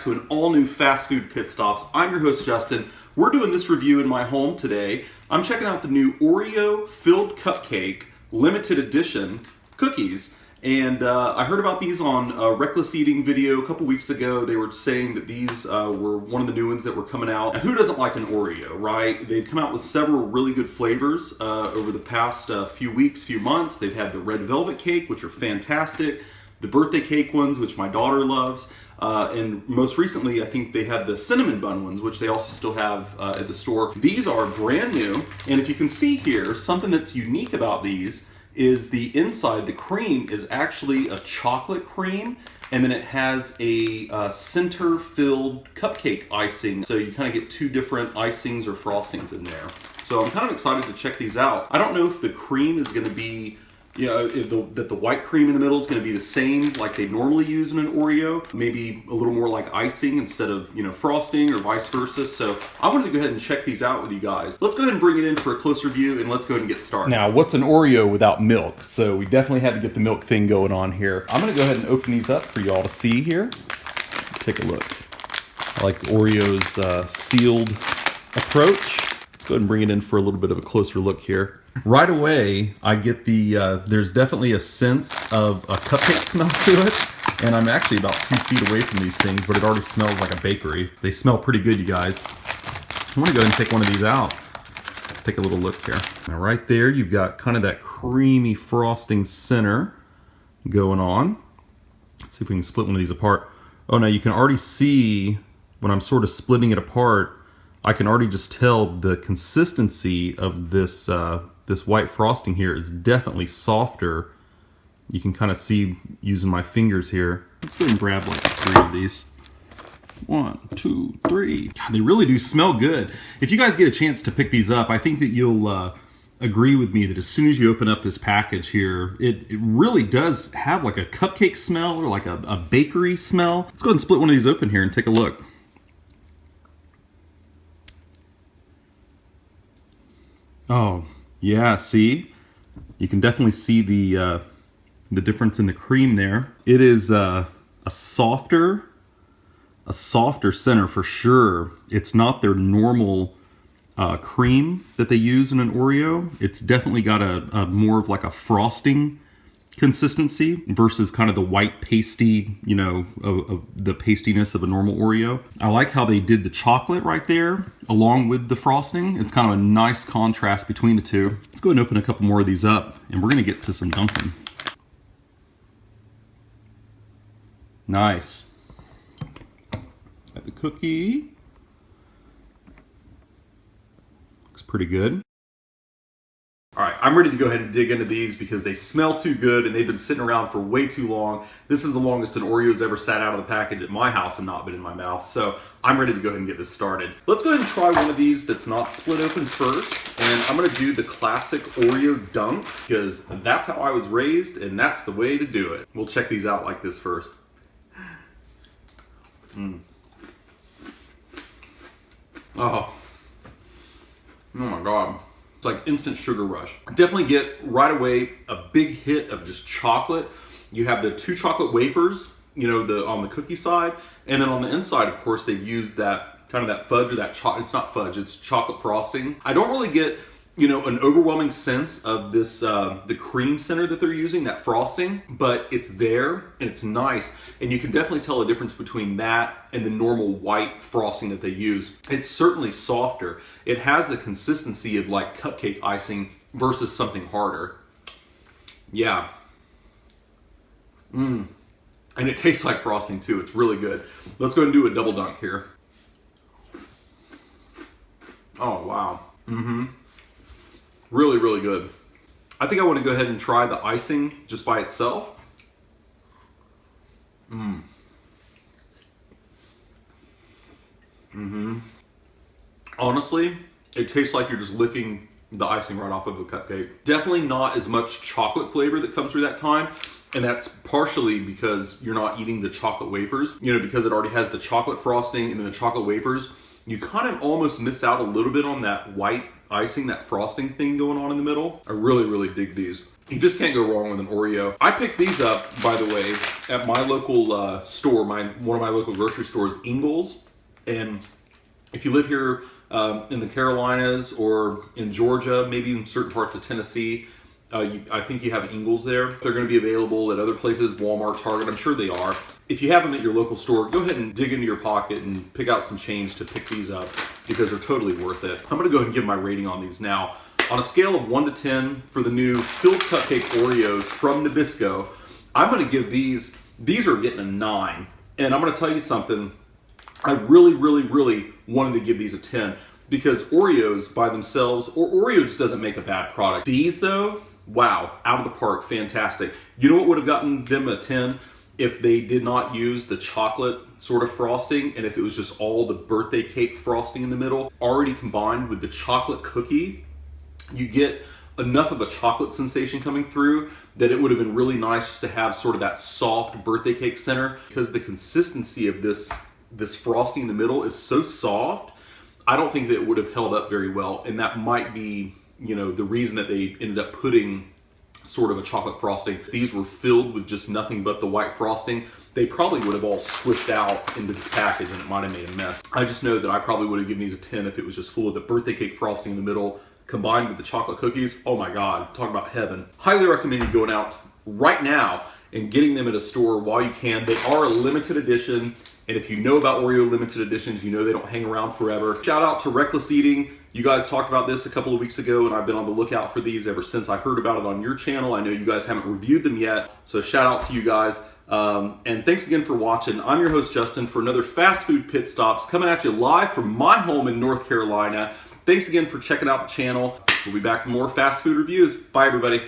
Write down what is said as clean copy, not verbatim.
To an all-new fast food pit stops. I'm your host Justin. We're doing this review in my home today. I'm checking out the new Oreo filled cupcake limited edition cookies, and I heard about these on a Reckless Eating video a couple weeks ago. They were saying that these were one of the new ones that were coming out. Now, who doesn't like an Oreo, right? They've come out with several really good flavors over the past few weeks, few months. They've had the red velvet cake, which are fantastic, the birthday cake ones, which my daughter loves, and most recently, I think they had the cinnamon bun ones, which they also still have at the store. These are brand new, and if you can see here, something that's unique about these is the inside, the cream is actually a chocolate cream, and then it has a center-filled cupcake icing. So you kind of get two different icings or frostings in there. So I'm kind of excited to check these out. I don't know if the cream is going to be, you know, that the white cream in the middle is going to be the same like they normally use in an Oreo, maybe a little more like icing instead of, you know, frosting, or vice versa. So I wanted to go ahead and check these out with you guys. Let's go ahead and bring it in for a closer view, and let's go ahead and get started. Now, what's an Oreo without milk? So we definitely had to get the milk thing going on here. I'm going to go ahead and open these up for y'all to see here. Take a look. I like Oreo's sealed approach. Let's go ahead and bring it in for a little bit of a closer look here. Right away, I get the, there's definitely a sense of a cupcake smell to it. And I'm actually about 2 feet away from these things, but it already smells like a bakery. They smell pretty good, you guys. I want to go ahead and take one of these out. Let's take a little look here. Now right there, you've got kind of that creamy frosting center going on. Let's see if we can split one of these apart. Oh, now you can already see when I'm sort of splitting it apart, I can already just tell the consistency of this this white frosting here is definitely softer. You can kind of see using my fingers here. Let's go ahead and grab like 3 of these. 1, 2, 3. God, they really do smell good. If you guys get a chance to pick these up, I think that you'll agree with me that as soon as you open up this package here, it really does have like a cupcake smell or like a bakery smell. Let's go ahead and split one of these open here and take a look. Oh, yeah, see? You can definitely see the difference in the cream there. It is a softer center for sure. It's not their normal cream that they use in an Oreo. It's definitely got a more of like a frosting consistency versus kind of the white pasty, you know, of the pastiness of a normal Oreo. I like how they did the chocolate right there along with the frosting. It's kind of a nice contrast between the two. Let's go ahead and open a couple more of these up, and we're gonna get to some dunking. Nice. Got the cookie. Looks pretty good. All right, I'm ready to go ahead and dig into these because they smell too good and they've been sitting around for way too long. This is the longest an Oreo's ever sat out of the package at my house and not been in my mouth, so I'm ready to go ahead and get this started. Let's go ahead and try one of these that's not split open first, and I'm gonna do the classic Oreo dunk because that's how I was raised and that's the way to do it. We'll check these out like this first. Oh my God. It's like instant sugar rush. Definitely get right away a big hit of just chocolate. You have the 2 chocolate wafers, you know, on the cookie side, and then on the inside, of course, they've used that kind of that fudge or that chocolate. It's not fudge, it's chocolate frosting. I don't really get, you know, an overwhelming sense of this, the cream center that they're using, that frosting, but it's there and it's nice. And you can definitely tell a difference between that and the normal white frosting that they use. It's certainly softer. It has the consistency of like cupcake icing versus something harder. Yeah. And it tastes like frosting too. It's really good. Let's go and do a double dunk here. Oh, wow. Really, really good. I think I want to go ahead and try the icing just by itself. Honestly, it tastes like you're just licking the icing right off of a cupcake. Definitely not as much chocolate flavor that comes through that time. And that's partially because you're not eating the chocolate wafers, because it already has the chocolate frosting and then the chocolate wafers. You kind of almost miss out a little bit on that white icing, that frosting thing going on in the middle. I really, really dig these. You just can't go wrong with an Oreo. I picked these up, by the way, at my local store, one of my local grocery stores, Ingles. And if you live here in the Carolinas or in Georgia, maybe in certain parts of Tennessee, I think you have Ingles there. They're going to be available at other places, Walmart, Target, I'm sure they are. If you have them at your local store, go ahead and dig into your pocket and pick out some change to pick these up because they're totally worth it. I'm going to go ahead and give my rating on these now. On a scale of 1 to 10 for the new filled cupcake Oreos from Nabisco, I'm going to give these are getting a 9. And I'm going to tell you something, I really, really, really wanted to give these a 10 because Oreos by themselves, or Oreo just doesn't make a bad product. These though, wow, out of the park, fantastic. You know what would have gotten them a 10? If they did not use the chocolate sort of frosting and if it was just all the birthday cake frosting in the middle, already combined with the chocolate cookie, you get enough of a chocolate sensation coming through that it would have been really nice just to have sort of that soft birthday cake center because the consistency of this frosting in the middle is so soft, I don't think that it would have held up very well. And that might be, the reason that they ended up putting sort of a chocolate frosting. These were filled with just nothing but the white frosting. They probably would have all squished out into this package and it might have made a mess. I just know that I probably would have given these a 10 if it was just full of the birthday cake frosting in the middle combined with the chocolate cookies. Oh my God, talk about heaven. Highly recommend you going out right now and getting them at a store while you can. They are a limited edition. And if you know about Oreo limited editions, you know they don't hang around forever. Shout out to Reckless Eating. You guys talked about this a couple of weeks ago and I've been on the lookout for these ever since I heard about it on your channel. I know you guys haven't reviewed them yet, so shout out to you guys. And thanks again for watching. I'm your host, Justin, for another Fast Food Pit Stops coming at you live from my home in North Carolina. Thanks again for checking out the channel. We'll be back with more fast food reviews. Bye, everybody.